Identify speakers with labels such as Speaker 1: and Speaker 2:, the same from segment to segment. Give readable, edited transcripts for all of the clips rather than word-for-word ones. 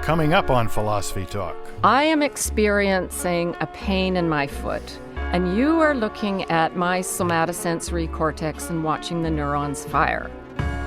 Speaker 1: Coming up on Philosophy Talk.
Speaker 2: I am experiencing a pain in my foot, and you are looking at my somatosensory cortex and watching the neurons fire.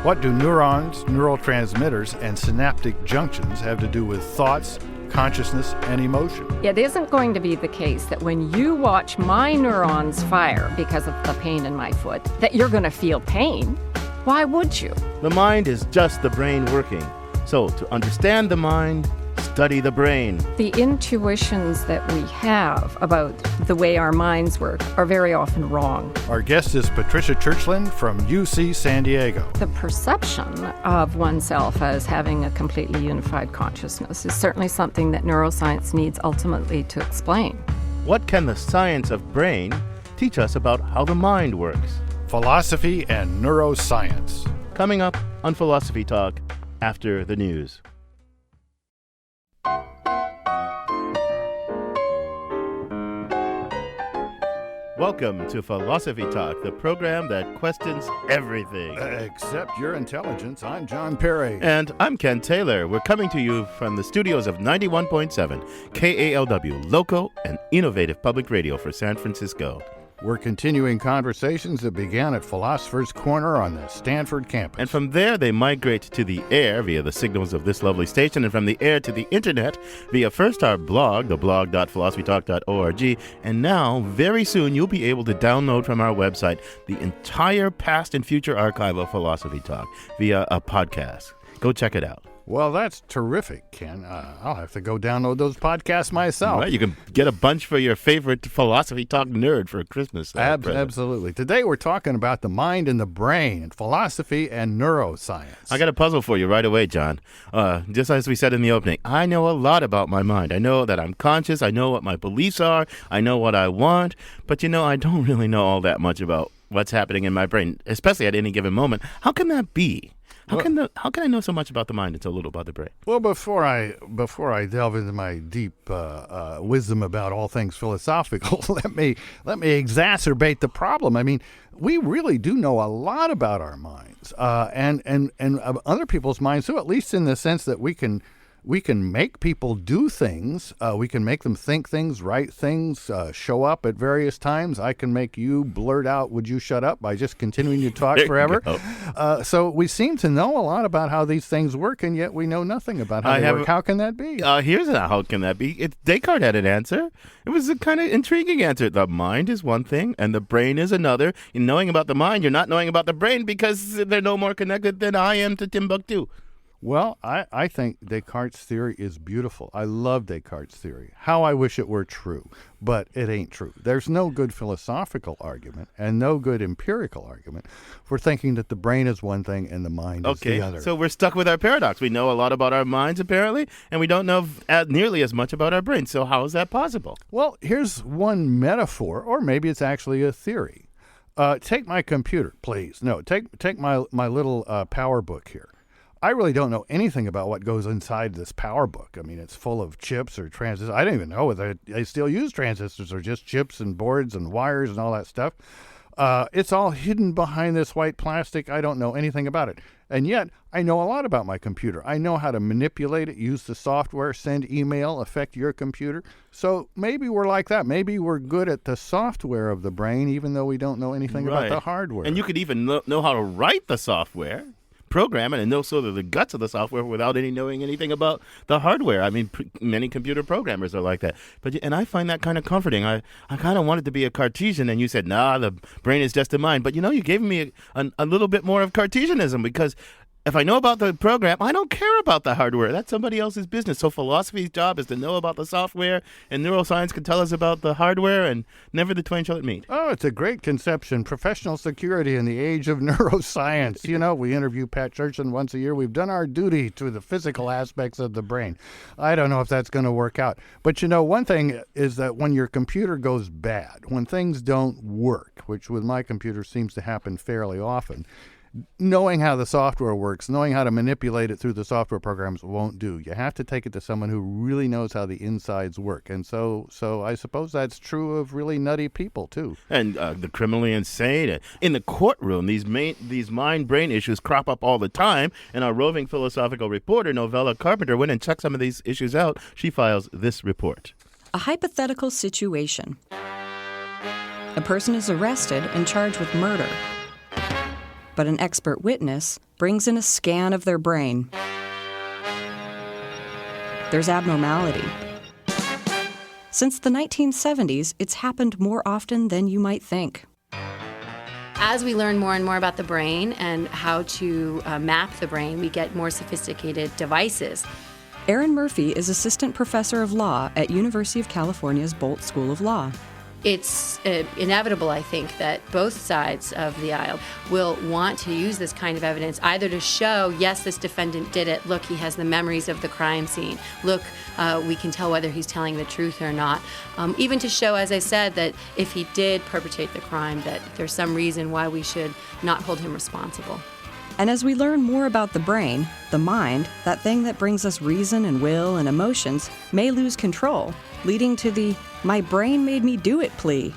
Speaker 1: What do neurons, neurotransmitters, and synaptic junctions have to do with thoughts, consciousness, and emotion?
Speaker 2: It isn't going to be the case that when you watch my neurons fire because of the pain in my foot, that you're going to feel pain. Why would you?
Speaker 3: The mind is just the brain working. So, to understand the mind, study the brain.
Speaker 2: The intuitions that we have about the way our minds work are very often wrong.
Speaker 1: Our guest is Patricia Churchland from UC San Diego.
Speaker 2: The perception of oneself as having a completely unified consciousness is certainly something that neuroscience needs ultimately to explain.
Speaker 3: What can the science of brain teach us about how the mind works?
Speaker 1: Philosophy and neuroscience.
Speaker 3: Coming up on Philosophy Talk after the news. Welcome to Philosophy Talk, the program that questions everything.
Speaker 1: Except your intelligence. I'm John Perry.
Speaker 3: And I'm Ken Taylor. We're coming to you from the studios of 91.7 KALW, local and innovative public radio for San Francisco.
Speaker 1: We're continuing conversations that began at Philosophers' Corner on the Stanford campus.
Speaker 3: And from there, they migrate to the air via the signals of this lovely station, and from the air to the internet via first our blog, theblog.philosophytalk.org, and now, very soon, you'll be able to download from our website the entire past and future archive of Philosophy Talk via a podcast. Go check it out.
Speaker 1: Well, that's terrific, Ken. I'll have to go download those podcasts myself.
Speaker 3: Right, you can get a bunch for your favorite Philosophy Talk nerd for Christmas.
Speaker 1: Absolutely. Today we're talking about the mind and the brain, philosophy and neuroscience.
Speaker 3: I got a puzzle for you right away, John. Just as we said in the opening, I know a lot about my mind. I know that I'm conscious. I know what my beliefs are. I know what I want. But, I don't really know all that much about what's happening in my brain, especially at any given moment. How can that be? How can I know so much about the mind and so little about the brain?
Speaker 1: Well, before I delve into my deep wisdom about all things philosophical, let me exacerbate the problem. I mean, we really do know a lot about our minds and other people's minds too, at least in the sense that we can make people do things. We can make them think things, write things, show up at various times. I can make you blurt out, "Would you shut up?" by just continuing to talk forever. So we seem to know a lot about how these things work, and yet we know nothing about how they work. How can that be?
Speaker 3: How can that be. Descartes had an answer. It was a kind of intriguing answer. The mind is one thing, and the brain is another. In knowing about the mind, you're not knowing about the brain because they're no more connected than I am to Timbuktu.
Speaker 1: Well, I think Descartes' theory is beautiful. I love Descartes' theory. How I wish it were true, but it ain't true. There's no good philosophical argument and no good empirical argument for thinking that the brain is one thing and the mind is the other.
Speaker 3: So we're stuck with our paradox. We know a lot about our minds, apparently, and we don't know nearly as much about our brains. So how is that possible?
Speaker 1: Well, here's one metaphor, or maybe it's actually a theory. Take my computer, please. No, take my little power book here. I really don't know anything about what goes inside this power book. I mean, it's full of chips or transistors. I don't even know whether they still use transistors or just chips and boards and wires and all that stuff. It's all hidden behind this white plastic. I don't know anything about it. And yet, I know a lot about my computer. I know how to manipulate it, use the software, send email, affect your computer. So maybe we're like that. Maybe we're good at the software of the brain, even though we don't know anything about the hardware.
Speaker 3: And you could even know how to write the software, program it, and know sort of the guts of the software without knowing anything about the hardware. I mean, many computer programmers are like that. And I find that kind of comforting. I kind of wanted to be a Cartesian, and you said, nah, the brain is just a mind. But, you gave me a little bit more of Cartesianism, because if I know about the program, I don't care about the hardware. That's somebody else's business. So philosophy's job is to know about the software, and neuroscience can tell us about the hardware, and never the twain shall it meet.
Speaker 1: Oh, it's a great conception. Professional security in the age of neuroscience. We interview Pat Churchland once a year. We've done our duty to the physical aspects of the brain. I don't know if that's going to work out. But, one thing is that when your computer goes bad, when things don't work, which with my computer seems to happen fairly often, knowing how the software works, knowing how to manipulate it through the software programs won't do. You have to take it to someone who really knows how the insides work. And so I suppose that's true of really nutty people, too.
Speaker 3: And the criminally insane. In the courtroom, these mind-brain issues crop up all the time. And our roving philosophical reporter, Novella Carpenter, went and checked some of these issues out. She files this report.
Speaker 4: A hypothetical situation. A person is arrested and charged with murder. But an expert witness brings in a scan of their brain. There's abnormality. Since the 1970s, it's happened more often than you might think.
Speaker 5: As we learn more and more about the brain and how to map the brain, we get more sophisticated devices.
Speaker 4: Erin Murphy is assistant professor of law at University of California's Bolt School of Law.
Speaker 5: It's inevitable, I think, that both sides of the aisle will want to use this kind of evidence either to show, yes, this defendant did it. Look, he has the memories of the crime scene. Look, we can tell whether he's telling the truth or not. Even to show, as I said, that if he did perpetrate the crime, that there's some reason why we should not hold him responsible.
Speaker 4: And as we learn more about the brain, the mind, that thing that brings us reason and will and emotions, may lose control, leading to the "my brain made me do it" plea.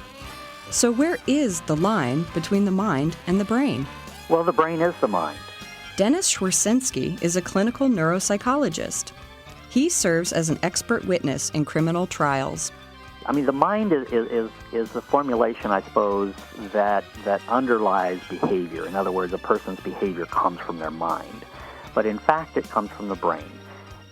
Speaker 4: So where is the line between the mind and the brain?
Speaker 6: Well, the brain is the mind.
Speaker 4: Dennis Schwersinski is a clinical neuropsychologist. He serves as an expert witness in criminal trials.
Speaker 6: I mean, the mind is the formulation, I suppose, that underlies behavior. In other words, a person's behavior comes from their mind. But in fact, it comes from the brain.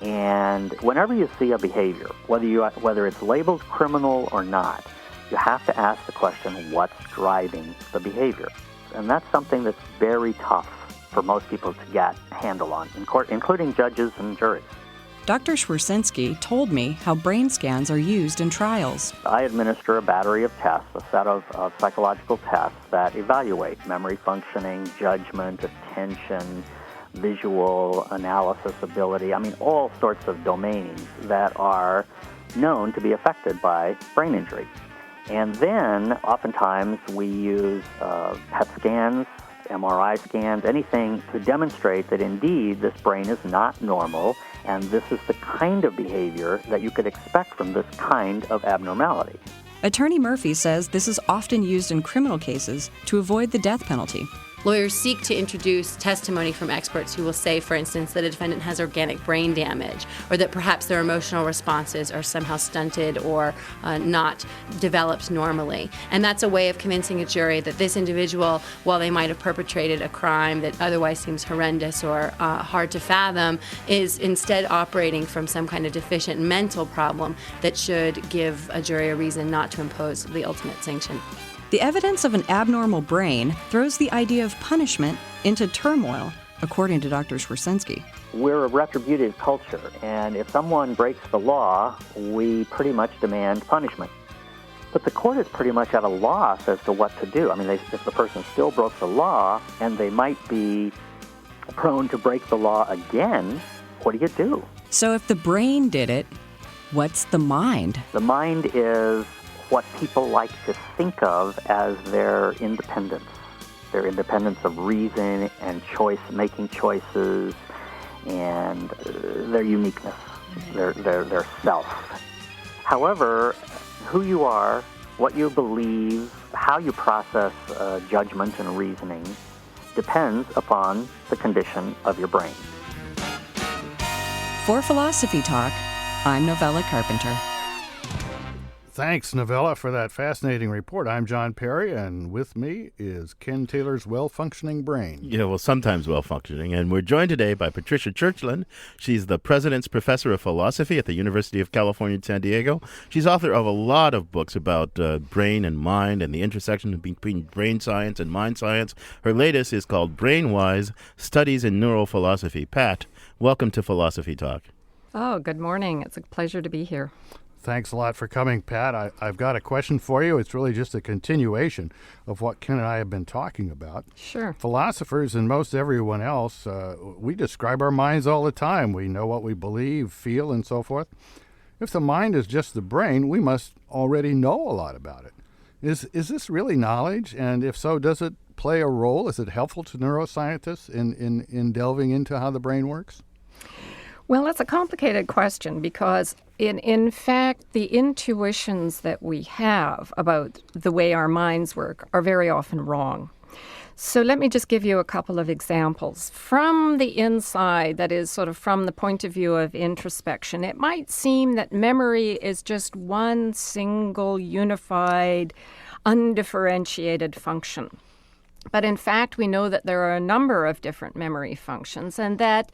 Speaker 6: And whenever you see a behavior, whether it's labeled criminal or not, you have to ask the question, what's driving the behavior? And that's something that's very tough for most people to get a handle on, in court, including judges and juries.
Speaker 4: Dr. Schwersinski told me how brain scans are used in trials.
Speaker 6: I administer a battery of tests, a set of psychological tests that evaluate memory functioning, judgment, attention, visual analysis ability. I mean, all sorts of domains that are known to be affected by brain injury. And then, oftentimes, we use PET scans, MRI scans, anything to demonstrate that indeed this brain is not normal, and this is the kind of behavior that you could expect from this kind of abnormality.
Speaker 4: Attorney Murphy says this is often used in criminal cases to avoid the death penalty.
Speaker 5: Lawyers seek to introduce testimony from experts who will say, for instance, that a defendant has organic brain damage, or that perhaps their emotional responses are somehow stunted or not developed normally. And that's a way of convincing a jury that this individual, while they might have perpetrated a crime that otherwise seems horrendous or hard to fathom, is instead operating from some kind of deficient mental problem that should give a jury a reason not to impose the ultimate sanction.
Speaker 4: The evidence of an abnormal brain throws the idea of punishment into turmoil, according to Dr. Schwersinski.
Speaker 6: We're a retributive culture, and if someone breaks the law, we pretty much demand punishment. But the court is pretty much at a loss as to what to do. I mean, if the person still broke the law, and they might be prone to break the law again, what do you do?
Speaker 4: So if the brain did it, what's the mind?
Speaker 6: The mind is what people like to think of as their independence of reason and making choices, and their uniqueness, their self. However, who you are, what you believe, how you process judgment and reasoning depends upon the condition of your brain.
Speaker 4: For Philosophy Talk, I'm Novella Carpenter.
Speaker 1: Thanks, Novella, for that fascinating report. I'm John Perry, and with me is Ken Taylor's well-functioning brain.
Speaker 3: Yeah, well, sometimes well-functioning. And we're joined today by Patricia Churchland. She's the President's Professor of Philosophy at the University of California, San Diego. She's author of a lot of books about brain and mind and the intersection between brain science and mind science. Her latest is called Brain-Wise: Studies in Neurophilosophy. Pat, welcome to Philosophy Talk.
Speaker 2: Oh, good morning. It's a pleasure to be here.
Speaker 1: Thanks a lot for coming, Pat. I've got a question for you. It's really just a continuation of what Ken and I have been talking about.
Speaker 2: Sure.
Speaker 1: Philosophers and most everyone else, we describe our minds all the time. We know what we believe, feel, and so forth. If the mind is just the brain, we must already know a lot about it. Is this really knowledge? And if so, does it play a role? Is it helpful to neuroscientists in delving into how the brain works?
Speaker 2: Well, that's a complicated question because, in fact, the intuitions that we have about the way our minds work are very often wrong. So let me just give you a couple of examples. From the inside, that is sort of from the point of view of introspection, it might seem that memory is just one single, unified, undifferentiated function. But in fact, we know that there are a number of different memory functions and that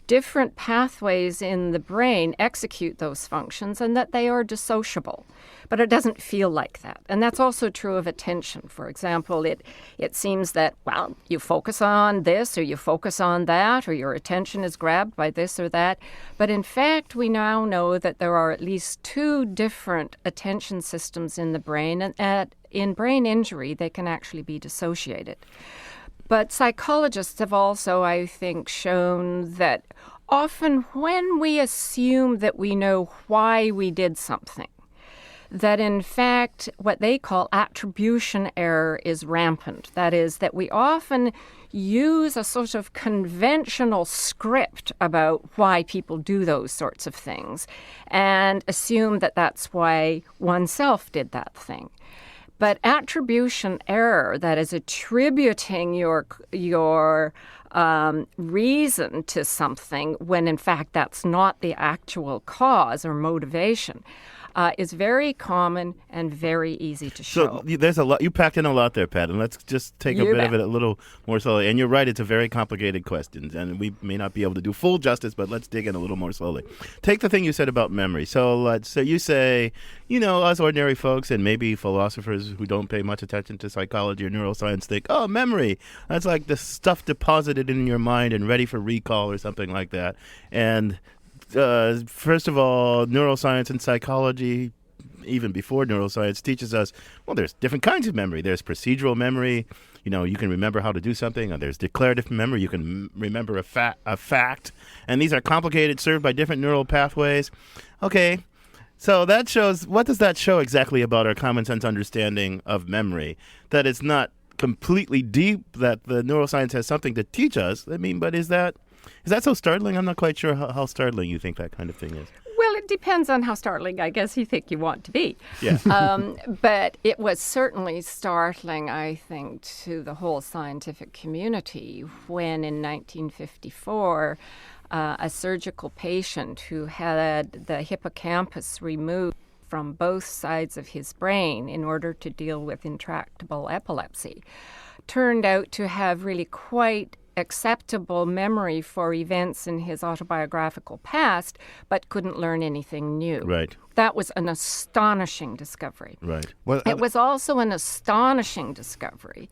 Speaker 2: different pathways in the brain execute those functions and that they are dissociable. But it doesn't feel like that. And that's also true of attention. For example, it seems that, well, you focus on this or you focus on that or your attention is grabbed by this or that. But in fact, we now know that there are at least two different attention systems in the brain, and in brain injury, they can actually be dissociated. But psychologists have also, I think, shown that often when we assume that we know why we did something, that in fact what they call attribution error is rampant. That is, that we often use a sort of conventional script about why people do those sorts of things and assume that that's why oneself did that thing. But attribution error, that is attributing your reason to something when in fact that's not the actual cause or motivation, is very common and very easy to show.
Speaker 3: So there's a lot. You packed in a lot there, Pat, and let's just take a bit of it a little more slowly. And you're right, it's a very complicated question, and we may not be able to do full justice, but let's dig in a little more slowly. Take the thing you said about memory. So you say, us ordinary folks and maybe philosophers who don't pay much attention to psychology or neuroscience think, oh, memory, that's like the stuff deposited in your mind and ready for recall or something like that. And first of all, neuroscience and psychology, even before neuroscience, teaches us, well, there's different kinds of memory. There's procedural memory. You can remember how to do something. There's declarative memory. You can remember a fact. And these are complicated, served by different neural pathways. Okay, so that shows, what does that show exactly about our common sense understanding of memory? That it's not completely deep, that the neuroscience has something to teach us. But is that so startling? I'm not quite sure how startling you think that kind of thing is.
Speaker 2: Well, it depends on how startling, I guess, you think you want to be.
Speaker 3: Yeah.
Speaker 2: But it was certainly startling, I think, to the whole scientific community when in 1954, a surgical patient who had the hippocampus removed from both sides of his brain in order to deal with intractable epilepsy turned out to have really quite acceptable memory for events in his autobiographical past, but couldn't learn anything new.
Speaker 3: Right.
Speaker 2: That was an astonishing discovery.
Speaker 3: Right.
Speaker 1: Well,
Speaker 2: It was also an astonishing discovery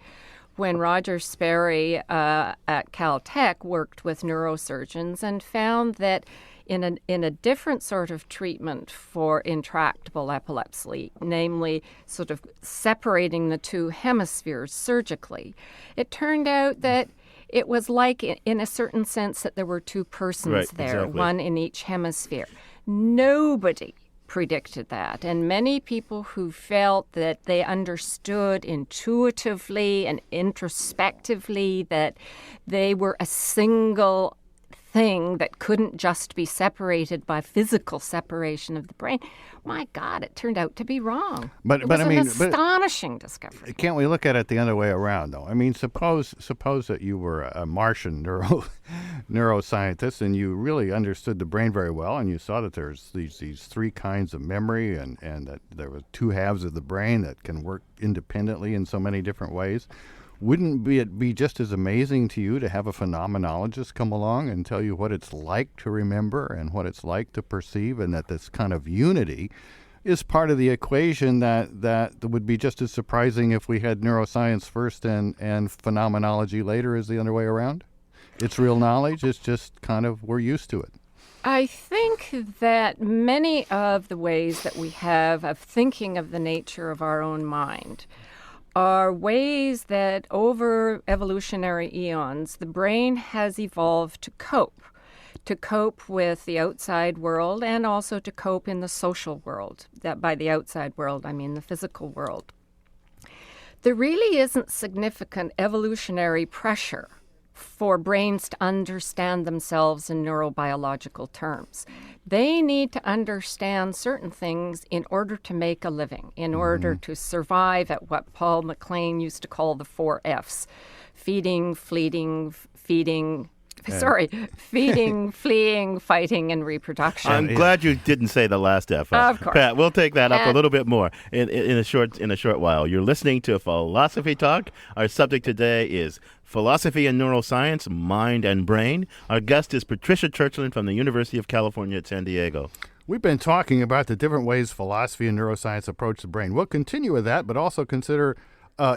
Speaker 2: when Roger Sperry at Caltech worked with neurosurgeons and found that in a different sort of treatment for intractable epilepsy, namely sort of separating the two hemispheres surgically, it turned out that it was like, in a certain sense, that there were two persons
Speaker 3: Right,
Speaker 2: there,
Speaker 3: exactly.
Speaker 2: one in each hemisphere. Nobody predicted that. And many people who felt that they understood intuitively and introspectively that they were a single thing that couldn't just be separated by physical separation of the brain. My God, it turned out to be wrong.
Speaker 1: But
Speaker 2: it was
Speaker 1: I mean,
Speaker 2: an astonishing discovery.
Speaker 1: Can't we look at it the other way around, though? I mean, suppose that you were a Martian neuroscientist and you really understood the brain very well, and you saw that there's these three kinds of memory, and that there were two halves of the brain that can work independently in so many different ways. Wouldn't it be just as amazing to you to have a phenomenologist come along and tell you what it's like to remember and what it's like to perceive, and that this kind of unity is part of the equation that would be just as surprising if we had neuroscience first and phenomenology later as the other way around? It's real knowledge. It's just kind of, we're used to it.
Speaker 2: I think that many of the ways that we have of thinking of the nature of our own mind are ways that over evolutionary eons, the brain has evolved to cope with the outside world and also to cope in the social world. That by the outside world, I mean the physical world. there really isn't significant evolutionary pressure for brains to understand themselves in neurobiological terms. They need to understand certain things in order to make a living, in order to survive at what Paul MacLean used to call the 4 Fs: feeding, fleeing, fleeing, fighting, and reproduction.
Speaker 3: I'm glad you didn't say the last F.
Speaker 2: Of course.
Speaker 3: Pat, we'll take that up a little bit more in a short while. You're listening to Philosophy Talk. Our subject today is philosophy and neuroscience, mind and brain. Our guest is Patricia Churchland from the University of California at San Diego.
Speaker 1: We've been talking about the different ways philosophy and neuroscience approach the brain. We'll continue with that, but also consider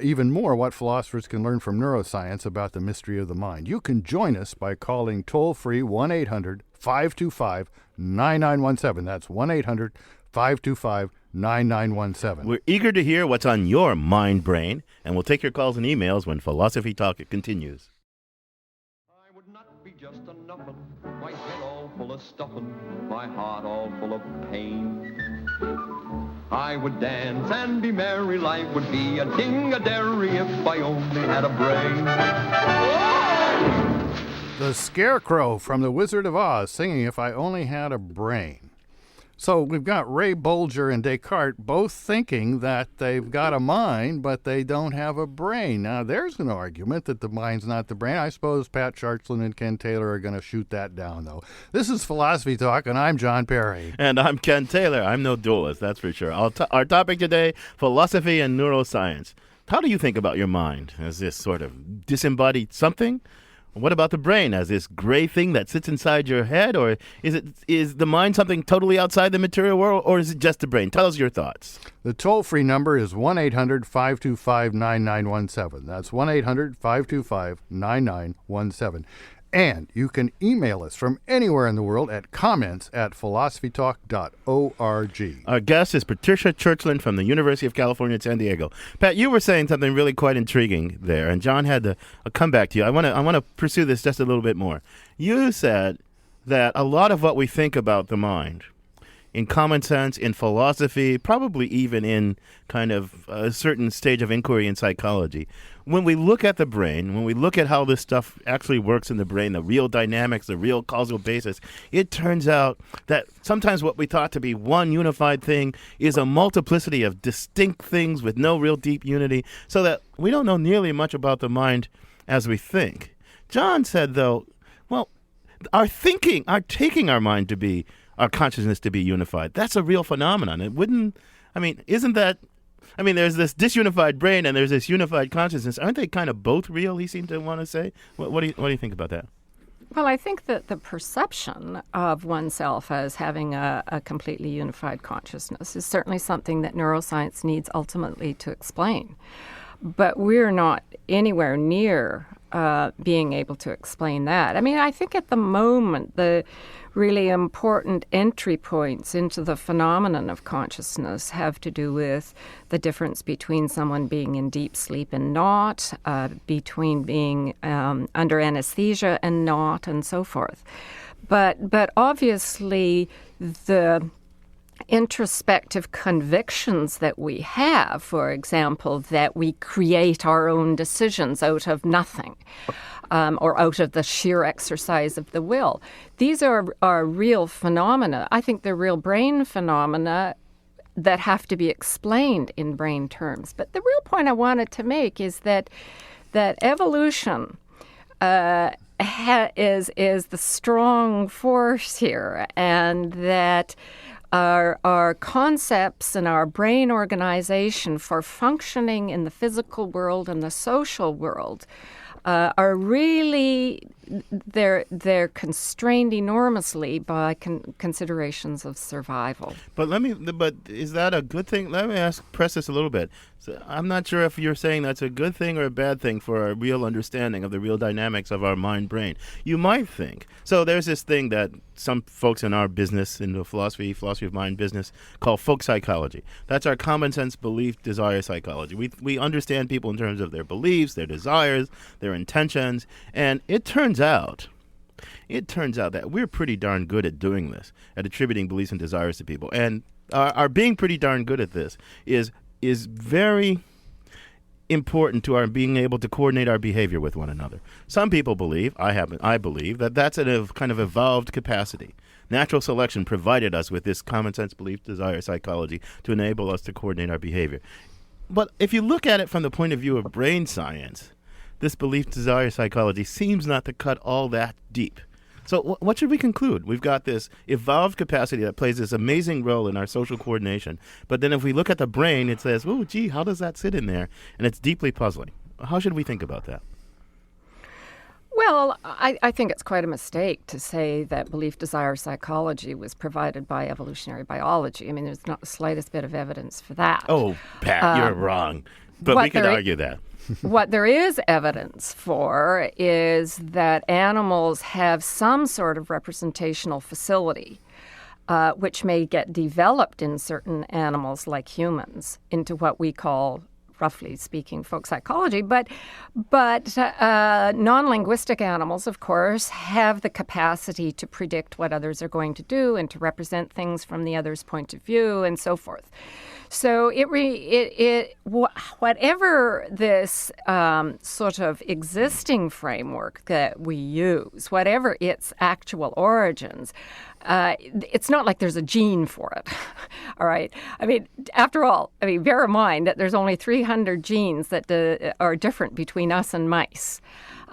Speaker 1: even more what philosophers can learn from neuroscience about the mystery of the mind. You can join us by calling toll-free 1-800-525-9917. That's 1-800-525-9917.
Speaker 3: We're eager to hear what's on your mind brain, and we'll take your calls and emails when Philosophy Talk continues.
Speaker 7: I would not be just a nuffin, my head all full of stuffin', my heart all full of pain. I would dance and be merry, life would be a ding-a-dairy if I only had a brain.
Speaker 1: The Scarecrow from The Wizard of Oz singing If I Only Had a Brain. So we've got Ray Bolger and Descartes both thinking that they've got a mind, but they don't have a brain. Now, there's an argument that the mind's not the brain. I suppose Pat Churchland and Ken Taylor are going to shoot that down, though. This is Philosophy Talk, and I'm John Perry.
Speaker 3: And I'm Ken Taylor. I'm no duelist, that's for sure. Our topic today, philosophy and neuroscience. How do you think about your mind? As this sort of disembodied something? What about the brain as this gray thing that sits inside your head? Or is the mind something totally outside the material world, or is it just the brain? Tell us your thoughts.
Speaker 1: The toll-free number is 1-800-525-9917. That's 1-800-525-9917. And you can email us from anywhere in the world at comments@philosophytalk.org.
Speaker 3: Our guest is Patricia Churchland from the University of California at San Diego. Pat, you were saying something really quite intriguing there, and John had a comeback to you. I want to pursue this just a little bit more. You said that a lot of what we think about the mind, in common sense, in philosophy, probably even in kind of a certain stage of inquiry in psychology, when we look at the brain, when we look at how this stuff actually works in the brain, the real dynamics, the real causal basis, it turns out that sometimes what we thought to be one unified thing is a multiplicity of distinct things with no real deep unity, so that we don't know nearly much about the mind as we think. John said, though, well, our taking our mind to be, our consciousness to be unified, that's a real phenomenon. There's this disunified brain and there's this unified consciousness. Aren't they kind of both real, he seemed to want to say? What do you think about that?
Speaker 2: Well, I think that the perception of oneself as having a completely unified consciousness is certainly something that neuroscience needs ultimately to explain. But we're not anywhere near being able to explain that. I mean, I think at the moment the really important entry points into the phenomenon of consciousness have to do with the difference between someone being in deep sleep and not, between being under anesthesia and not, and so forth. But obviously the introspective convictions that we have, for example, that we create our own decisions out of nothing, or out of the sheer exercise of the will. These are real phenomena. I think they're real brain phenomena that have to be explained in brain terms. But the real point I wanted to make is that evolution is the strong force here, and that our concepts and our brain organization for functioning in the physical world and the social world are really, they're constrained enormously by considerations of survival.
Speaker 3: But is that a good thing? Let me press this a little bit. So I'm not sure if you're saying that's a good thing or a bad thing for a real understanding of the real dynamics of our mind-brain. You might think. So there's this thing that some folks in our business, in the philosophy of mind business, call folk psychology. That's our common sense belief, desire psychology. We understand people in terms of their beliefs, their desires, their intentions, and it turns out that we're pretty darn good at doing this, at attributing beliefs and desires to people. And our being pretty darn good at this is very important to our being able to coordinate our behavior with one another. Some people believe, I believe, that that's a kind of evolved capacity. Natural selection provided us with this common sense belief, desire, psychology to enable us to coordinate our behavior. But if you look at it from the point of view of brain science, this belief, desire, psychology seems not to cut all that deep. So what should we conclude? We've got this evolved capacity that plays this amazing role in our social coordination. But then if we look at the brain, it says, oh, gee, how does that sit in there? And it's deeply puzzling. How should we think about that?
Speaker 2: Well, I think it's quite a mistake to say that belief, desire, psychology was provided by evolutionary biology. I mean, there's not the slightest bit of evidence for that.
Speaker 3: Oh, Pat, you're wrong. But we could argue that.
Speaker 2: What there is evidence for is that animals have some sort of representational facility, which may get developed in certain animals like humans into what we call, roughly speaking, folk psychology. But non-linguistic animals, of course, have the capacity to predict what others are going to do and to represent things from the other's point of view and so forth. So whatever this sort of existing framework that we use, whatever its actual origins, it's not like there's a gene for it, all right? I mean, after all, bear in mind that there's only 300 genes that are different between us and mice.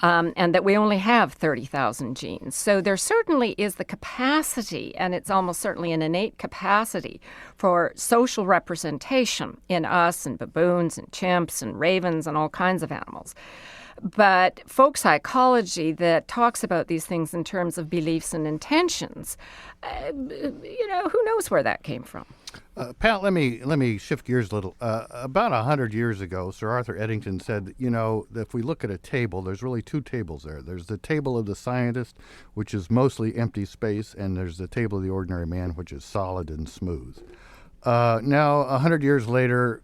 Speaker 2: And that we only have 30,000 genes. So there certainly is the capacity, and it's almost certainly an innate capacity for social representation in us and baboons and chimps and ravens and all kinds of animals. But folk psychology that talks about these things in terms of beliefs and intentions, who knows where that came from?
Speaker 1: Pat, let me shift gears a little. About 100 years ago, Sir Arthur Eddington said, that if we look at a table, there's really two tables there. There's the table of the scientist, which is mostly empty space, and there's the table of the ordinary man, which is solid and smooth. Now, 100 years later,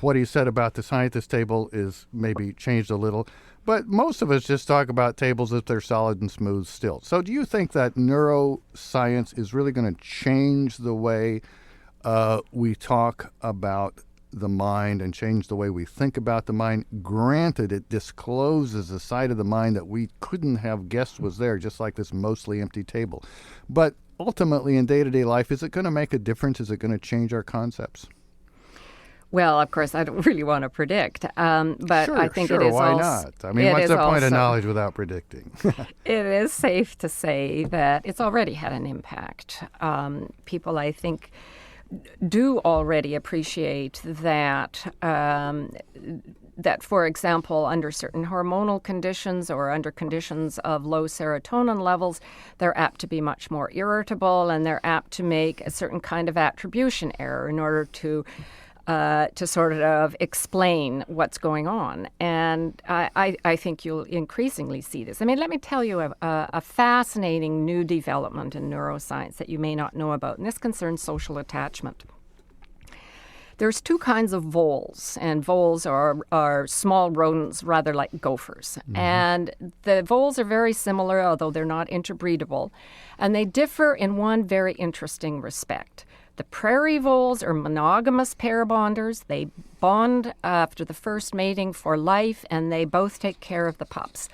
Speaker 1: what he said about the scientist table is maybe changed a little, but most of us just talk about tables if they're solid and smooth still. So do you think that neuroscience is really going to change the way we talk about the mind and change the way we think about the mind? Granted, it discloses a side of the mind that we couldn't have guessed was there, just like this mostly empty table. But ultimately, in day-to-day life, is it going to make a difference? Is it going to change our concepts?
Speaker 2: Well, of course, I don't really want to predict, but
Speaker 1: sure,
Speaker 2: I think
Speaker 1: sure,
Speaker 2: it is
Speaker 1: why
Speaker 2: also...
Speaker 1: not? I mean, what's the point of knowledge without predicting?
Speaker 2: It is safe to say that it's already had an impact. People, I think, do already appreciate that, for example, under certain hormonal conditions or under conditions of low serotonin levels, they're apt to be much more irritable, and they're apt to make a certain kind of attribution error in order to sort of explain what's going on. And I think you'll increasingly see this. I mean, let me tell you a fascinating new development in neuroscience that you may not know about, and this concerns social attachment. There's two kinds of voles, and voles are small rodents, rather like gophers. Mm-hmm. And the voles are very similar, although they're not interbreedable, and they differ in one very interesting respect. The prairie voles are monogamous pair bonders. They bond after the first mating for life, and they both take care of the pups.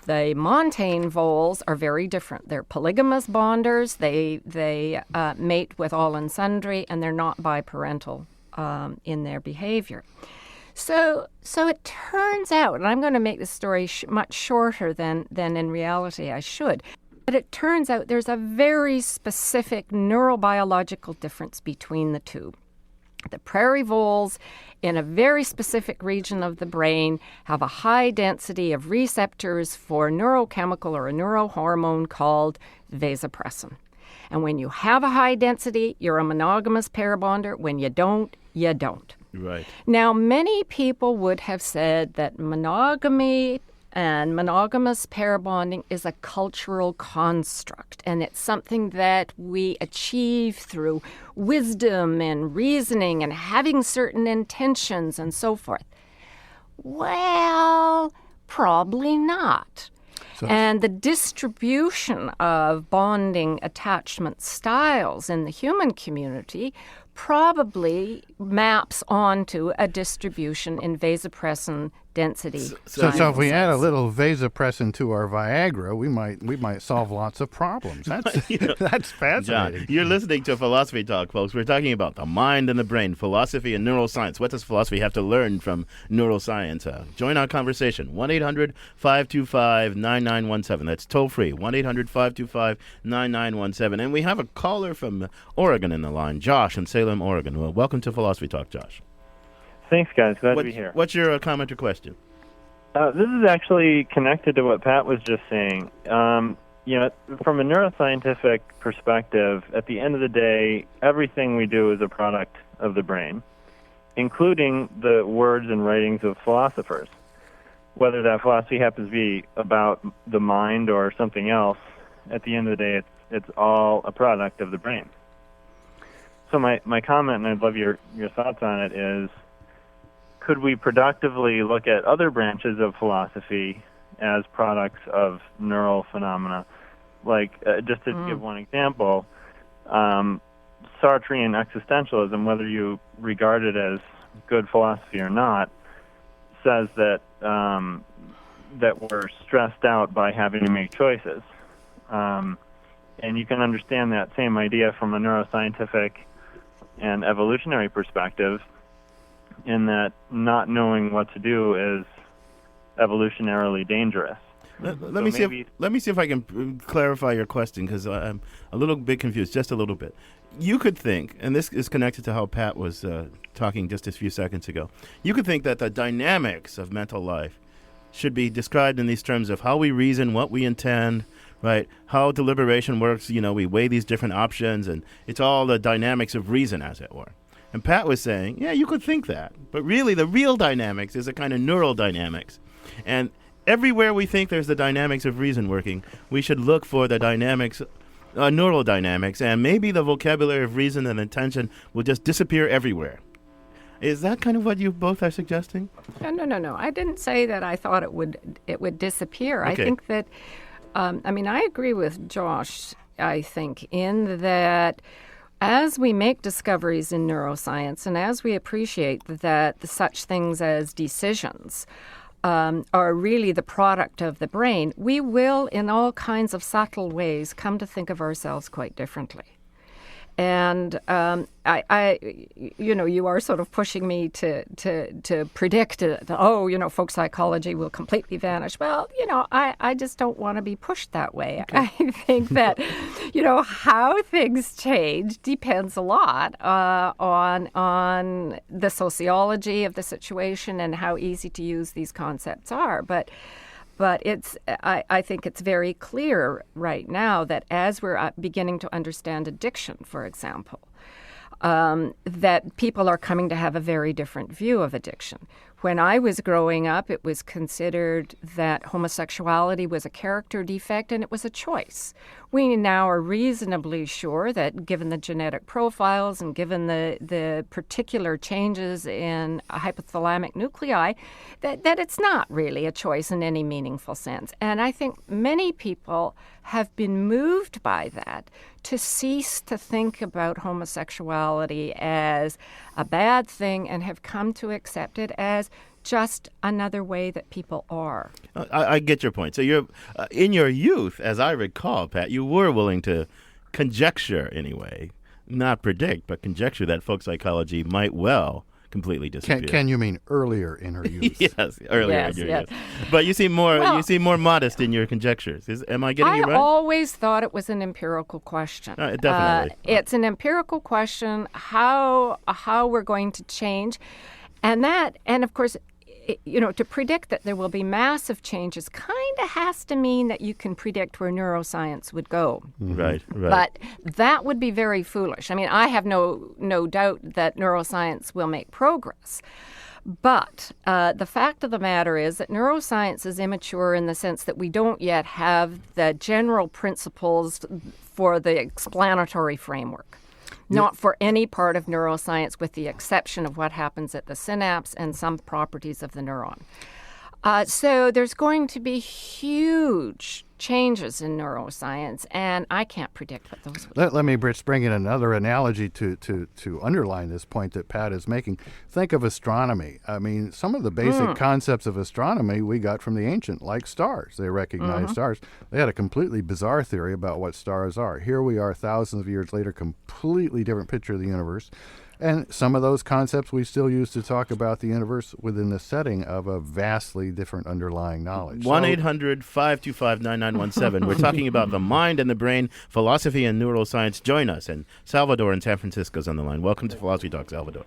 Speaker 2: The montane voles are very different. They're polygamous bonders. They mate with all and sundry, and they're not biparental in their behavior. So it turns out, and I'm going to make this story much shorter than in reality I should, but it turns out there's a very specific neurobiological difference between the two. The prairie voles, in a very specific region of the brain, have a high density of receptors for neurochemical or a neurohormone called vasopressin. And when you have a high density, you're a monogamous pair bonder. When you don't, you don't.
Speaker 3: Right.
Speaker 2: Now, many people would have said that monogamy and monogamous pair bonding is a cultural construct, and it's something that we achieve through wisdom and reasoning and having certain intentions and so forth. Well, probably not. And the distribution of bonding attachment styles in the human community probably maps onto a distribution in vasopressin density.
Speaker 1: So if we add a little vasopressin to our Viagra, we might solve lots of problems. That's that's fascinating.
Speaker 3: John, you're listening to Philosophy Talk, folks. We're talking about the mind and the brain, philosophy and neuroscience. What does philosophy have to learn from neuroscience? Join our conversation. 1-800-525-9917. That's toll free. 1-800-525-9917. And we have a caller from Oregon in the line, Josh in Salem, Oregon. Well, welcome to Philosophy Talk, Josh.
Speaker 8: Thanks, guys. Glad to be here.
Speaker 3: What's your comment or question?
Speaker 8: This is actually connected to what Pat was just saying. From a neuroscientific perspective, at the end of the day, everything we do is a product of the brain, including the words and writings of philosophers. Whether that philosophy happens to be about the mind or something else, at the end of the day, it's all a product of the brain. So my comment, and I'd love your thoughts on it, is could we productively look at other branches of philosophy as products of neural phenomena? Like, just to give one example, Sartrean existentialism, whether you regard it as good philosophy or not, says that that we're stressed out by having to make choices. And you can understand that same idea from a neuroscientific and evolutionary perspective, in that not knowing what to do is evolutionarily dangerous.
Speaker 3: Let me see if I can clarify your question, because I'm a little bit confused, just a little bit. You could think, and this is connected to how Pat was talking just a few seconds ago, you could think that the dynamics of mental life should be described in these terms of how we reason, what we intend, right? How deliberation works, we weigh these different options, and it's all the dynamics of reason, as it were. And Pat was saying, yeah, you could think that. But really, the real dynamics is a kind of neural dynamics. And everywhere we think there's the dynamics of reason working, we should look for the dynamics, neural dynamics, and maybe the vocabulary of reason and intention will just disappear everywhere. Is that kind of what you both are suggesting?
Speaker 2: No. I didn't say that I thought it would disappear.
Speaker 3: Okay.
Speaker 2: I think that, I agree with Josh, I think, in that as we make discoveries in neuroscience and as we appreciate that such things as decisions are really the product of the brain, we will, in all kinds of subtle ways, come to think of ourselves quite differently. And you are sort of pushing me to predict that, folk psychology will completely vanish. Well, I just don't want to be pushed that way. Okay. I think that, how things change depends a lot on the sociology of the situation and how easy to use these concepts are. But I think it's very clear right now that as we're beginning to understand addiction, for example, that people are coming to have a very different view of addiction. When I was growing up, it was considered that homosexuality was a character defect and it was a choice. We now are reasonably sure that given the genetic profiles and given the particular changes in hypothalamic nuclei, that it's not really a choice in any meaningful sense. And I think many people have been moved by that to cease to think about homosexuality as a bad thing and have come to accept it as just another way that people are.
Speaker 3: I get your point. So you're in your youth, as I recall, Pat, you were willing to conjecture anyway, not predict, but conjecture that folk psychology might well completely disappear.
Speaker 1: Can you mean earlier in her youth?
Speaker 3: Yes, earlier in your youth. But you seem more modest in your conjectures. Am I getting you right?
Speaker 2: I always thought it was an empirical question.
Speaker 3: Definitely.
Speaker 2: It's an empirical question how we're going to change, and of course, to predict that there will be massive changes kind of has to mean that you can predict where neuroscience would go.
Speaker 3: Right.
Speaker 2: But that would be very foolish. I have no doubt that neuroscience will make progress. But the fact of the matter is that neuroscience is immature in the sense that we don't yet have the general principles for the explanatory framework. Not for any part of neuroscience, with the exception of what happens at the synapse and some properties of the neuron. So there's going to be huge changes in neuroscience, and I can't predict what those would be.
Speaker 1: Let me bring in another analogy to underline this point that Pat is making. Think of astronomy. I mean, some of the basic concepts of astronomy we got from the ancient, like stars. They recognized stars. They had a completely bizarre theory about what stars are. Here we are thousands of years later, completely different picture of the universe. And some of those concepts we still use to talk about the universe within the setting of a vastly different underlying knowledge.
Speaker 3: 1-800-525-9917. We're talking about the mind and the brain, philosophy and neuroscience. Join us. And Salvador in San Francisco is on the line. Welcome to Philosophy Talk, Salvador.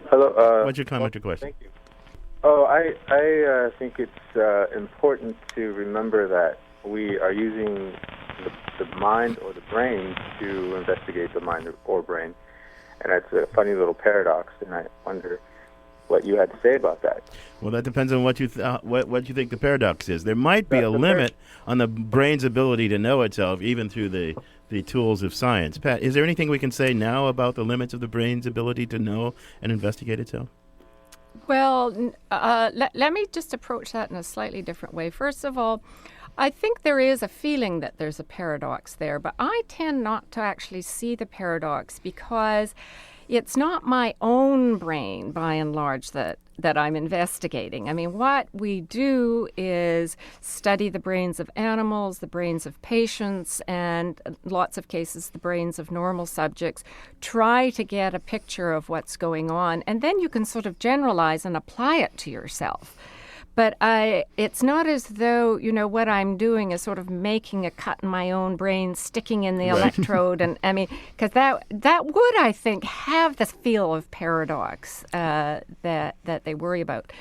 Speaker 9: Hello.
Speaker 3: What's your comment or question?
Speaker 9: Thank you. Oh, I think it's important to remember that we are using the mind or the brain to investigate the mind or brain. And that's a funny little paradox, and I wonder what you had to say about that.
Speaker 3: Well, that depends on what you think the paradox is. There might be a limit on the brain's ability to know itself, even through the tools of science. Pat, is there anything we can say now about the limits of the brain's ability to know and investigate itself?
Speaker 2: Well, let me just approach that in a slightly different way. First of all, I think there is a feeling that there's a paradox there, but I tend not to actually see the paradox because it's not my own brain, by and large, that I'm investigating. I mean, what we do is study the brains of animals, the brains of patients, and in lots of cases, the brains of normal subjects, try to get a picture of what's going on, and then you can sort of generalize and apply it to yourself. But it's not as though, what I'm doing is sort of making a cut in my own brain, sticking in the electrode. And I mean, because that would, I think, have the feel of paradox that they worry about.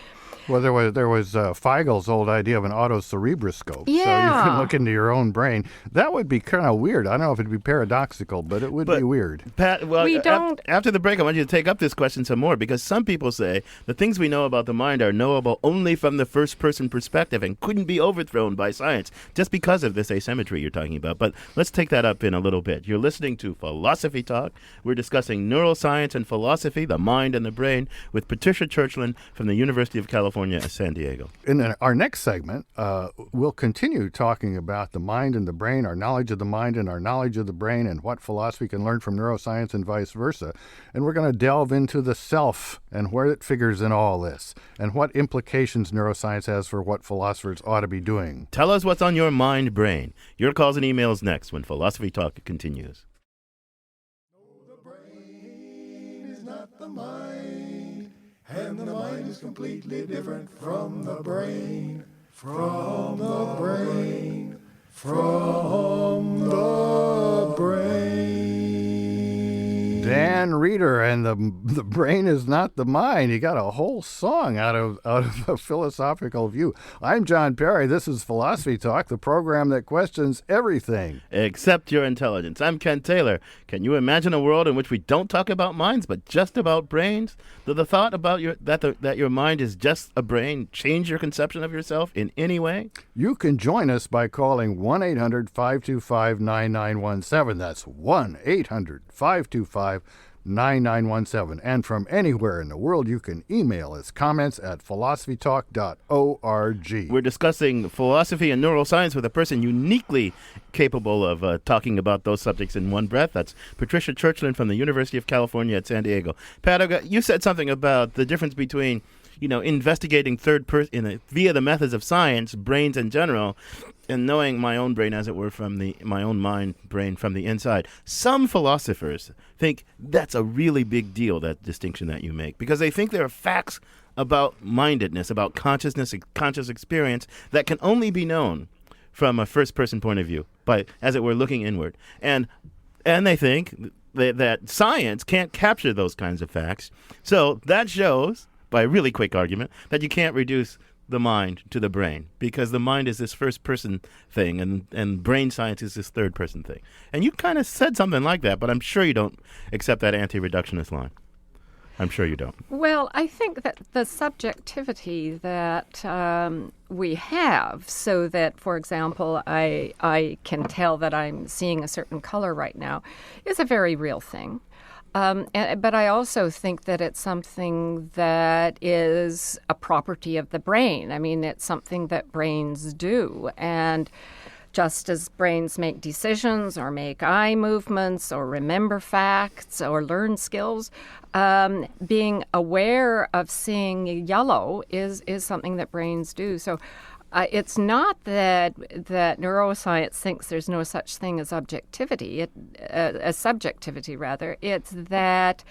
Speaker 1: Well, there was Feigel's old idea of an autocerebroscope.
Speaker 2: Yeah.
Speaker 1: So you can look into your own brain. That would be kind of weird. I don't know if it'd be paradoxical, but it would be weird.
Speaker 3: Pat, well,
Speaker 2: We don't-
Speaker 3: after the break, I want you to take up this question some more, because some people say the things we know about the mind are knowable only from the first-person perspective and couldn't be overthrown by science just because of this asymmetry you're talking about. But let's take that up in a little bit. You're listening to Philosophy Talk. We're discussing neuroscience and philosophy, the mind and the brain, with Patricia Churchland from the University of California, San Diego.
Speaker 1: In our next segment, we'll continue talking about the mind and the brain, our knowledge of the mind and our knowledge of the brain, and what philosophy can learn from neuroscience and vice versa. And we're going to delve into the self and where it figures in all this, and what implications neuroscience has for what philosophers ought to be doing.
Speaker 3: Tell us what's on your mind, brain. Your calls and emails next when Philosophy Talk continues.
Speaker 10: The brain is not the mind, and the mind is completely different from the brain, from the brain, from the brain.
Speaker 1: Dan Reeder and the brain is not the mind. He got a whole song out of a philosophical view. I'm John Perry. This is Philosophy Talk, the program that questions everything
Speaker 3: Except your intelligence. I'm Ken Taylor. Can you imagine a world in which we don't talk about minds, but just about brains? Did the thought about that your mind is just a brain change your conception of yourself in any way?
Speaker 1: You can join us by calling 1-800-525-9917. That's 1-800-525-9917. And from anywhere in the world, you can email us comments at philosophytalk.org.
Speaker 3: We're discussing philosophy and neuroscience with a person uniquely capable of talking about those subjects in one breath. That's Patricia Churchland from the University of California at San Diego. Pat, you said something about the difference between investigating third person via the methods of science, brains in general, and knowing my own brain, as it were, from my own mind, brain from the inside. Some philosophers think that's a really big deal, that distinction that you make, because they think there are facts about mindedness, about consciousness, conscious experience that can only be known from a first-person point of view, by, as it were, looking inward. And they think that science can't capture those kinds of facts. So that shows, by a really quick argument, that you can't reduce the mind to the brain, because the mind is this first-person thing, and brain science is this third-person thing. And you kind of said something like that, but I'm sure you don't accept that anti-reductionist line. I'm sure you don't.
Speaker 2: Well, I think that the subjectivity that we have, so that, for example, I can tell that I'm seeing a certain color right now, is a very real thing. But I also think that it's something that is a property of the brain. I mean, it's something that brains do. And just as brains make decisions or make eye movements or remember facts or learn skills, being aware of seeing yellow is something that brains do. So it's not that neuroscience thinks there's no such thing as objectivity, as subjectivity rather. It's that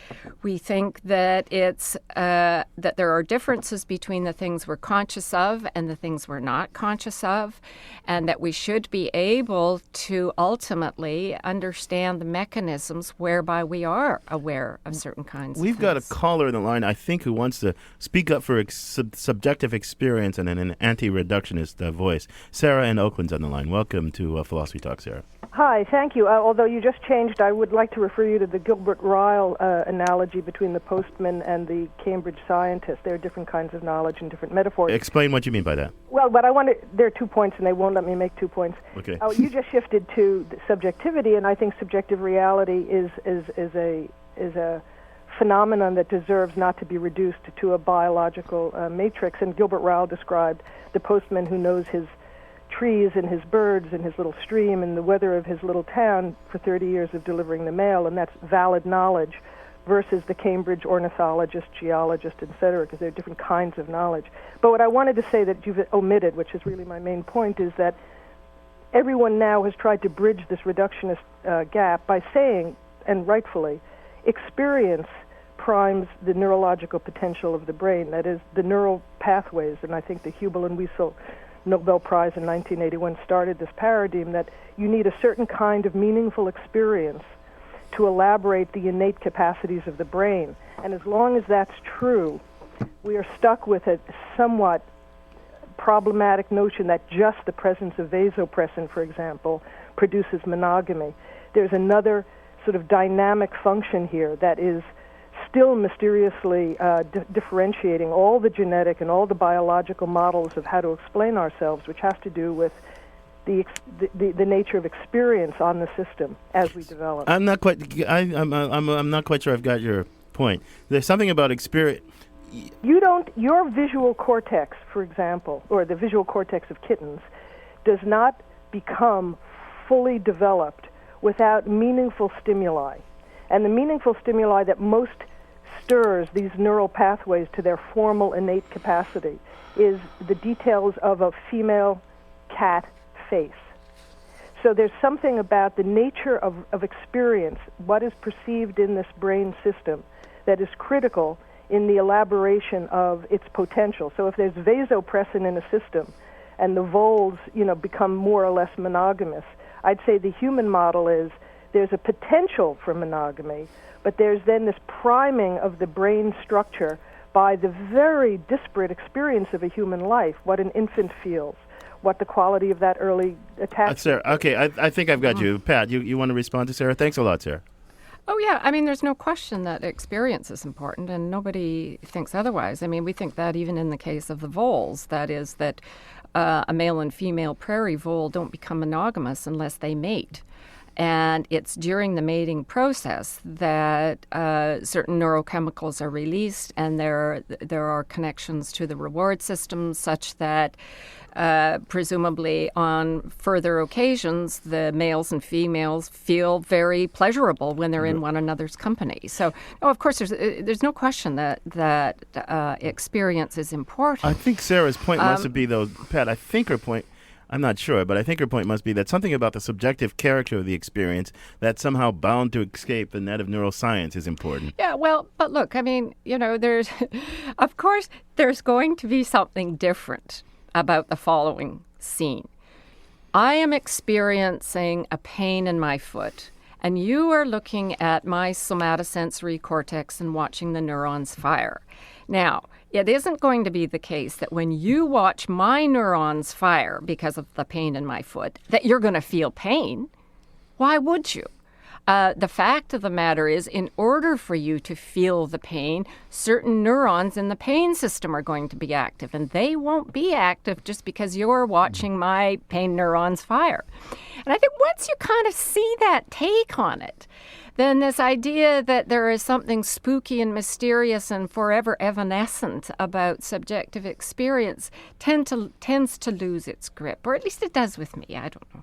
Speaker 2: we think that that there are differences between the things we're conscious of and the things we're not conscious of, and that we should be able to ultimately understand the mechanisms whereby we are aware of certain kinds of things.
Speaker 3: We've got a caller in the line, I think, who wants to speak up for subjective experience and an anti-reductionist voice. Sarah in Oakland's on the line. Welcome to Philosophy Talk, Sarah.
Speaker 11: Hi, thank you. Although you just changed, I would like to refer you to the Gilbert-Ryle analogy between the postman and the Cambridge scientist. There are different kinds of knowledge and different metaphors.
Speaker 3: Explain what you mean by that.
Speaker 11: Well, but there are 2 points, and they won't let me make 2 points.
Speaker 3: Okay.
Speaker 11: You just shifted to subjectivity, and I think subjective reality is a phenomenon that deserves not to be reduced to a biological matrix. And Gilbert-Ryle described the postman who knows his trees and his birds and his little stream and the weather of his little town for 30 years of delivering the mail, and that's valid knowledge, versus the Cambridge ornithologist, geologist, etc., because there are different kinds of knowledge. But what I wanted to say that you've omitted, which is really my main point, is that everyone now has tried to bridge this reductionist gap by saying, and rightfully, experience primes the neurological potential of the brain, that is, the neural pathways. And I think the Hubel and Wiesel Nobel Prize in 1981 started this paradigm that you need a certain kind of meaningful experience to elaborate the innate capacities of the brain. And as long as that's true, we are stuck with a somewhat problematic notion that just the presence of vasopressin, for example, produces monogamy. There's another sort of dynamic function here that is still mysteriously differentiating all the genetic and all the biological models of how to explain ourselves, which has to do with the nature of experience on the system as we develop.
Speaker 3: I'm not quite sure I've got your point. There's something about experience.
Speaker 11: Your visual cortex, for example, or the visual cortex of kittens, does not become fully developed without meaningful stimuli. And the meaningful stimuli that most stirs these neural pathways to their formal innate capacity is the details of a female cat face. So there's something about the nature of experience, what is perceived in this brain system, that is critical in the elaboration of its potential. So if there's vasopressin in a system and the voles, become more or less monogamous, I'd say the human model is there's a potential for monogamy, but there's then this priming of the brain structure by the very disparate experience of a human life, what an infant feels, what the quality of that early attachment.
Speaker 3: Sarah, okay, I think I've got you. Pat, you want to respond to Sarah? Thanks a lot, Sarah.
Speaker 2: Oh, yeah. I mean, there's no question that experience is important, and nobody thinks otherwise. I mean, we think that even in the case of the voles, that is that a male and female prairie vole don't become monogamous unless they mate. And it's during the mating process that certain neurochemicals are released, and there are connections to the reward system such that presumably on further occasions, the males and females feel very pleasurable when they're in one another's company. So, of course, there's no question that experience is important.
Speaker 3: I think Sarah's point must be, though, Pat, I think her point, I'm not sure, but I think her point must be that something about the subjective character of the experience that's somehow bound to escape the net of neuroscience is important.
Speaker 2: Yeah, well, but look, I mean, there's, of course, there's going to be something different about the following scene. I am experiencing a pain in my foot, and you are looking at my somatosensory cortex and watching the neurons fire. Now, it isn't going to be the case that when you watch my neurons fire because of the pain in my foot, that you're going to feel pain. Why would you? The fact of the matter is, in order for you to feel the pain, certain neurons in the pain system are going to be active, and they won't be active just because you're watching my pain neurons fire. And I think once you kind of see that take on it, then this idea that there is something spooky and mysterious and forever evanescent about subjective experience tends to lose its grip, or at least it does with me. I don't know.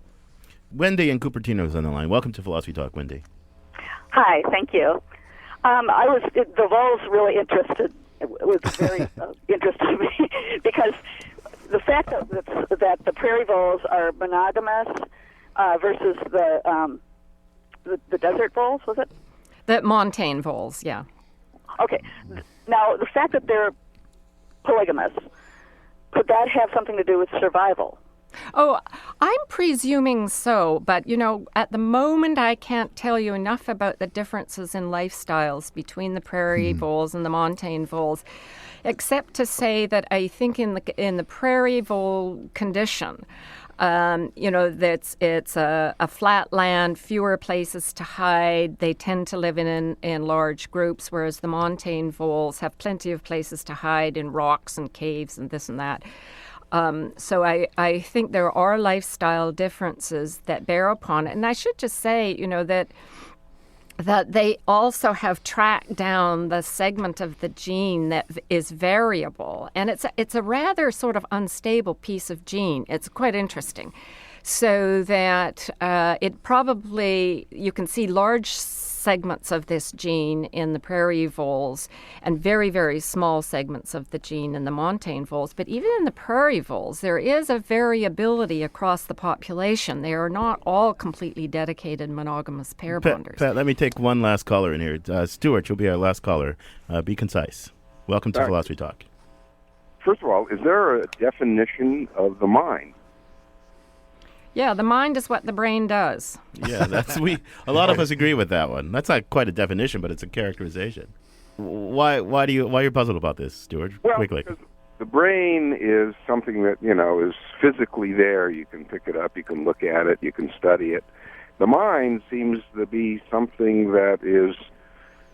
Speaker 3: Wendy in Cupertino is on the line. Welcome to Philosophy Talk, Wendy.
Speaker 12: Hi, thank you. The voles really was very interesting to me because the fact that the prairie voles are monogamous versus the desert voles, was it?
Speaker 2: The montane voles, yeah.
Speaker 12: Okay. Now, the fact that they're polygamous, could that have something to do with survival?
Speaker 2: Oh, I'm presuming so, but, at the moment I can't tell you enough about the differences in lifestyles between the prairie voles and the montane voles, except to say that I think in the prairie vole condition, that it's a flat land, fewer places to hide. They tend to live in large groups, whereas the montane voles have plenty of places to hide in rocks and caves and this and that. So I think there are lifestyle differences that bear upon it. And I should just say, that they also have tracked down the segment of the gene that is variable. And it's a rather sort of unstable piece of gene. It's quite interesting. So that it probably, you can see large segments of this gene in the prairie voles and very, very small segments of the gene in the montane voles. But even in the prairie voles, there is a variability across the population. They are not all completely dedicated monogamous pair bonders.
Speaker 3: Pat, let me take one last caller in here. Stuart, you'll be our last caller. Be concise. Welcome to Philosophy Talk.
Speaker 13: First of all, is there a definition of the mind?
Speaker 2: Yeah, the mind is what the brain does.
Speaker 3: Yeah, a lot of us agree with that one. That's not quite a definition, but it's a characterization. Why are you puzzled about this, Stuart?
Speaker 13: Well,
Speaker 3: Quickly.
Speaker 13: Because the brain is something that, is physically there. You can pick it up, you can look at it, you can study it. The mind seems to be something that is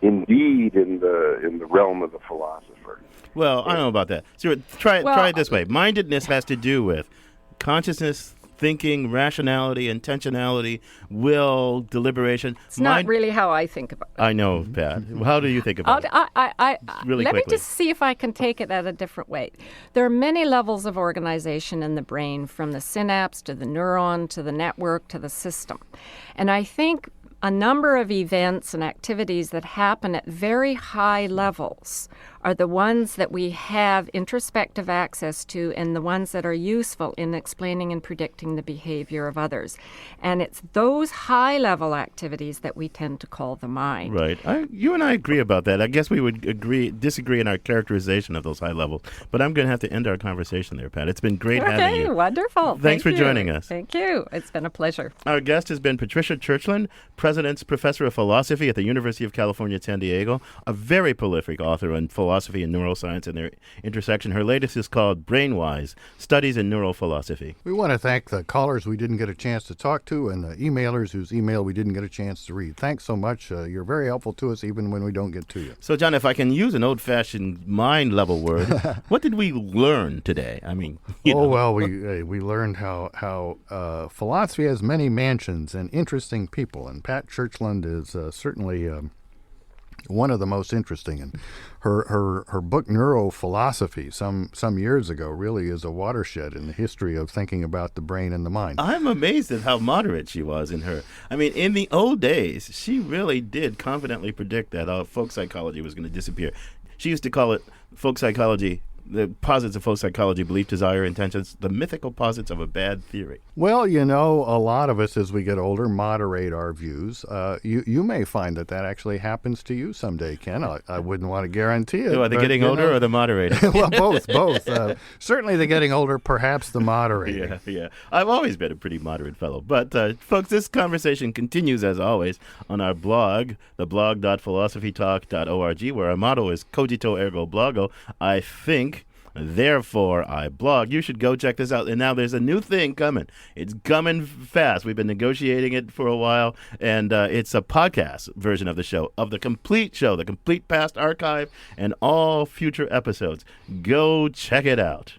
Speaker 13: indeed in the realm of the philosopher.
Speaker 3: Well, I don't know about that. Stuart, try it this way. Mindedness has to do with consciousness, thinking, rationality, intentionality, will, deliberation.
Speaker 2: It's not really how I think about it.
Speaker 3: I know, Pat. How do you think about it? Really
Speaker 2: let
Speaker 3: quickly.
Speaker 2: me just see if I can take it at a different way. There are many levels of organization in the brain, from the synapse to the neuron to the network to the system. And I think a number of events and activities that happen at very high levels are the ones that we have introspective access to and the ones that are useful in explaining and predicting the behavior of others. And it's those high-level activities that we tend to call the mind.
Speaker 3: Right. You and I agree about that. I guess we would disagree in our characterization of those high levels. But I'm going to have to end our conversation there, Pat. It's been great having you.
Speaker 2: Okay, wonderful.
Speaker 3: Thanks for
Speaker 2: you.
Speaker 3: joining us.
Speaker 2: Thank you. It's been a pleasure.
Speaker 3: Our guest has been Patricia Churchland, President's Professor of Philosophy at the University of California, San Diego, a very prolific author on philosophy and neuroscience and their intersection. Her latest is called Brainwise, Studies in Neurophilosophy.
Speaker 1: We want to thank the callers we didn't get a chance to talk to and the emailers whose email we didn't get a chance to read. Thanks so much. You're very helpful to us even when we don't get to you.
Speaker 3: So, John, if I can use an old-fashioned mind-level word, what did we learn today? I mean,
Speaker 1: well, we learned how philosophy has many mansions and interesting people, and Pat Churchland is certainly one of the most interesting. And her book Neurophilosophy some years ago really is a watershed in the history of thinking about the brain and the mind.
Speaker 3: I'm amazed at how moderate she was in her. I mean, in the old days, she really did confidently predict that folk psychology was going to disappear. She used to call it folk psychology, the posits of folk psychology, belief, desire, intentions, the mythical posits of a bad theory.
Speaker 1: Well, a lot of us as we get older moderate our views. You may find that actually happens to you someday, Ken. I wouldn't want to guarantee it.
Speaker 3: Are they getting older or the moderating?
Speaker 1: Well, both. Certainly the getting older, perhaps the moderating.
Speaker 3: Yeah. I've always been a pretty moderate fellow. But, folks, this conversation continues, as always, on our blog, theblog.philosophytalk.org, where our motto is cogito ergo blogo. I think, therefore I blog. You should go check this out. And now there's a new thing coming. It's coming fast. We've been negotiating it for a while, and it's a podcast version of the show, of the complete show, the complete past archive, and all future episodes. Go check it out.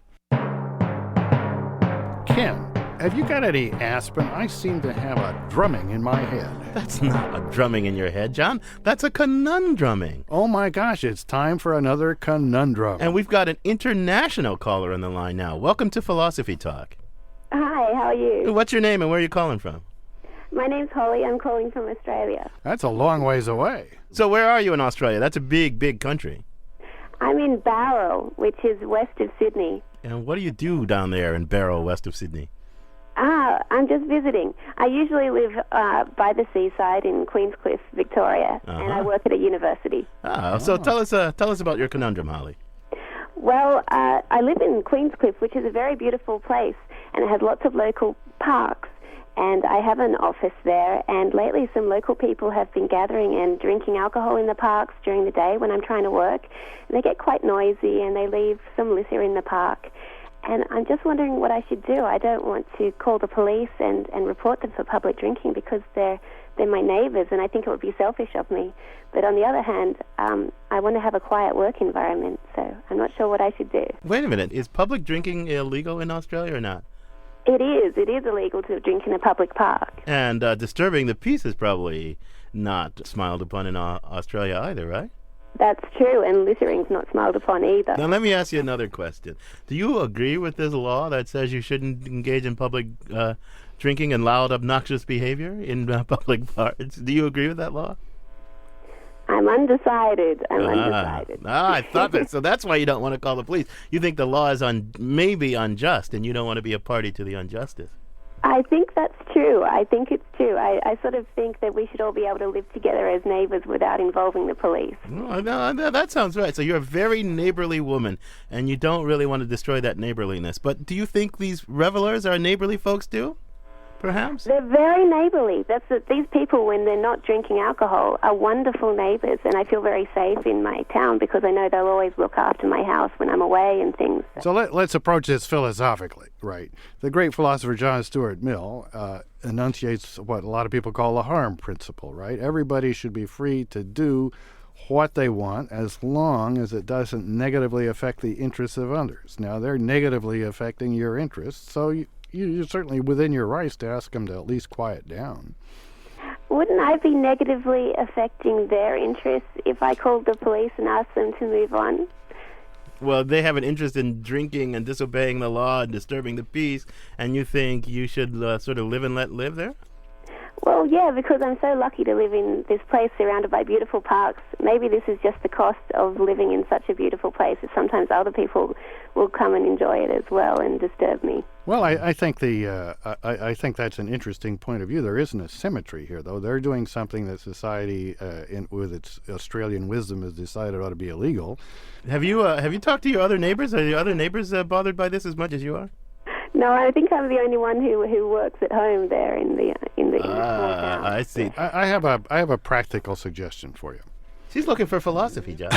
Speaker 1: Ken, Have you got any aspirin? I seem to have a drumming in my head.
Speaker 3: That's not a drumming in your head, John. That's a conundruming.
Speaker 1: Oh my gosh, it's time for another conundrum.
Speaker 3: And we've got an international caller on the line now. Welcome to Philosophy Talk.
Speaker 14: Hi, how are you?
Speaker 3: What's your name and where are you calling from?
Speaker 14: My name's Holly. I'm calling from Australia.
Speaker 1: That's a long ways away.
Speaker 3: So where are you in Australia? That's a big, big country.
Speaker 14: I'm in Barrow, which is west of Sydney.
Speaker 3: And what do you do down there in Barrow, west of Sydney?
Speaker 14: I'm just visiting. I usually live by the seaside in Queenscliff, Victoria, and I work at a university.
Speaker 3: So tell us about your conundrum, Holly.
Speaker 14: Well, I live in Queenscliff, which is a very beautiful place, and it has lots of local parks. And I have an office there, and lately some local people have been gathering and drinking alcohol in the parks during the day when I'm trying to work. And they get quite noisy, and they leave some litter in the park. And I'm just wondering what I should do. I don't want to call the police and report them for public drinking because they're my neighbours, and I think it would be selfish of me. But on the other hand, I want to have a quiet work environment, so I'm not sure what I should do.
Speaker 3: Wait a minute. Is public drinking illegal in Australia or not?
Speaker 14: It is. It is illegal to drink in a public park.
Speaker 3: And disturbing the peace is probably not smiled upon in Australia either, right?
Speaker 14: That's true, and littering's not smiled upon either.
Speaker 3: Now, let me ask you another question. Do you agree with this law that says you shouldn't engage in public drinking and loud, obnoxious behavior in public parks? Do you agree with that law?
Speaker 14: I'm undecided. Undecided.
Speaker 3: I thought that. So that's why you don't want to call the police. You think the law is maybe unjust, and you don't want to be a party to the injustice.
Speaker 14: I think that's true. I think it's true. I sort of think that we should all be able to live together as neighbours without involving the police.
Speaker 3: No, that sounds right. So you're a very neighborly woman, and you don't really want to destroy that neighborliness. But do you think these revelers are neighborly folks too? Perhaps?
Speaker 14: They're very neighbourly. These people, when they're not drinking alcohol, are wonderful neighbours, and I feel very safe in my town because I know they'll always look after my house when I'm away and things.
Speaker 1: So let's approach this philosophically, right? The great philosopher John Stuart Mill enunciates what a lot of people call the harm principle, right? Everybody should be free to do what they want as long as it doesn't negatively affect the interests of others. Now, they're negatively affecting your interests, so you're certainly within your rights to ask them to at least quiet down.
Speaker 14: Wouldn't I be negatively affecting their interests if I called the police and asked them to move on?
Speaker 3: Well, they have an interest in drinking and disobeying the law and disturbing the peace, and you think you should sort of live and let live there?
Speaker 14: Well, yeah, because I'm so lucky to live in this place surrounded by beautiful parks. Maybe this is just the cost of living in such a beautiful place. Sometimes other people will come and enjoy it as well and disturb me.
Speaker 1: Well, I think I think that's an interesting point of view. There isn't a symmetry here, though. They're doing something that society, with its Australian wisdom, has decided ought to be illegal.
Speaker 3: Have you talked to your other neighbors? Are your other neighbors bothered by this as much as you are?
Speaker 14: No, I think I'm the only one who works at home there in the small town.
Speaker 3: I see.
Speaker 1: I have a practical suggestion for you.
Speaker 3: She's looking for philosophy, John.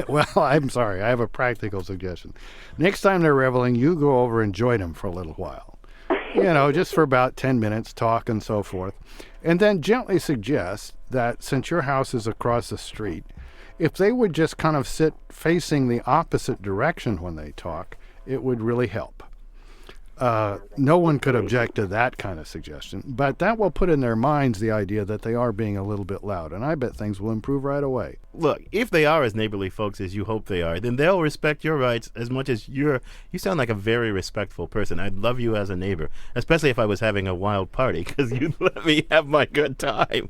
Speaker 1: Well, I'm sorry. I have a practical suggestion. Next time they're reveling, you go over and join them for a little while. Just for about 10 minutes, talk and so forth. And then gently suggest that since your house is across the street, if they would just kind of sit facing the opposite direction when they talk, it would really help. No one could object to that kind of suggestion, but that will put in their minds the idea that they are being a little bit loud, and I bet things will improve right away.
Speaker 3: Look, if they are as neighborly folks as you hope they are, then they'll respect your rights as much as you sound like a very respectful person. I'd love you as a neighbor, especially if I was having a wild party, because you'd let me have my good time.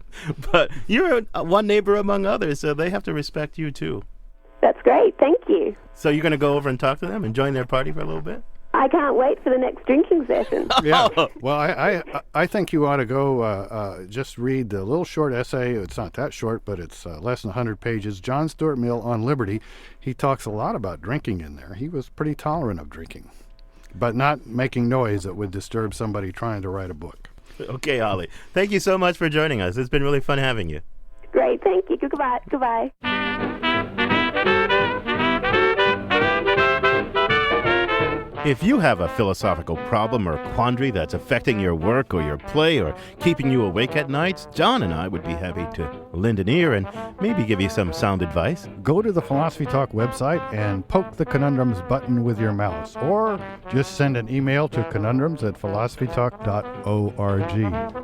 Speaker 3: But you're one neighbor among others, so they have to respect you too.
Speaker 14: That's great. Thank you.
Speaker 3: So you're going to go over and talk to them and join their party for a little bit?
Speaker 14: I can't wait for the next drinking session.
Speaker 1: Yeah. Well, I think you ought to go just read the little short essay. It's not that short, but it's less than 100 pages. John Stuart Mill on Liberty. He talks a lot about drinking in there. He was pretty tolerant of drinking, but not making noise that would disturb somebody trying to write a book.
Speaker 3: Okay, Holly. Thank you so much for joining us. It's been really fun having you.
Speaker 14: Great. Thank you. Goodbye. Goodbye.
Speaker 3: If you have a philosophical problem or quandary that's affecting your work or your play or keeping you awake at nights, John and I would be happy to lend an ear and maybe give you some sound advice.
Speaker 1: Go to the Philosophy Talk website and poke the conundrums button with your mouse, or just send an email to conundrums@philosophytalk.org.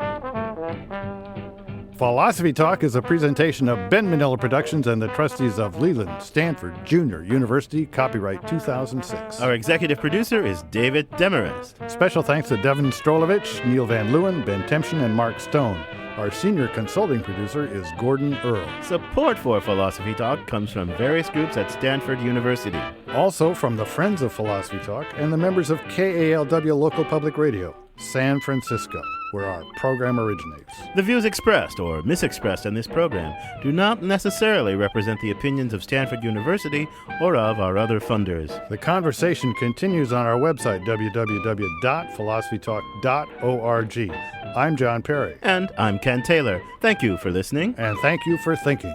Speaker 1: Philosophy Talk is a presentation of Ben Manila Productions and the trustees of Leland Stanford Junior University, copyright 2006.
Speaker 3: Our executive producer is David Demarest.
Speaker 1: Special thanks to Devin Strolovich, Neil Van Leeuwen, Ben Temshin, and Mark Stone. Our senior consulting producer is Gordon Earl.
Speaker 3: Support for Philosophy Talk comes from various groups at Stanford University.
Speaker 1: Also from the Friends of Philosophy Talk and the members of KALW Local Public Radio, San Francisco, where our program originates.
Speaker 3: The views expressed or misexpressed in this program do not necessarily represent the opinions of Stanford University or of our other funders.
Speaker 1: The conversation continues on our website, www.philosophytalk.org. I'm John Perry.
Speaker 3: And I'm Ken Taylor. Thank you for listening.
Speaker 1: And thank you for thinking.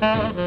Speaker 10: Thank you.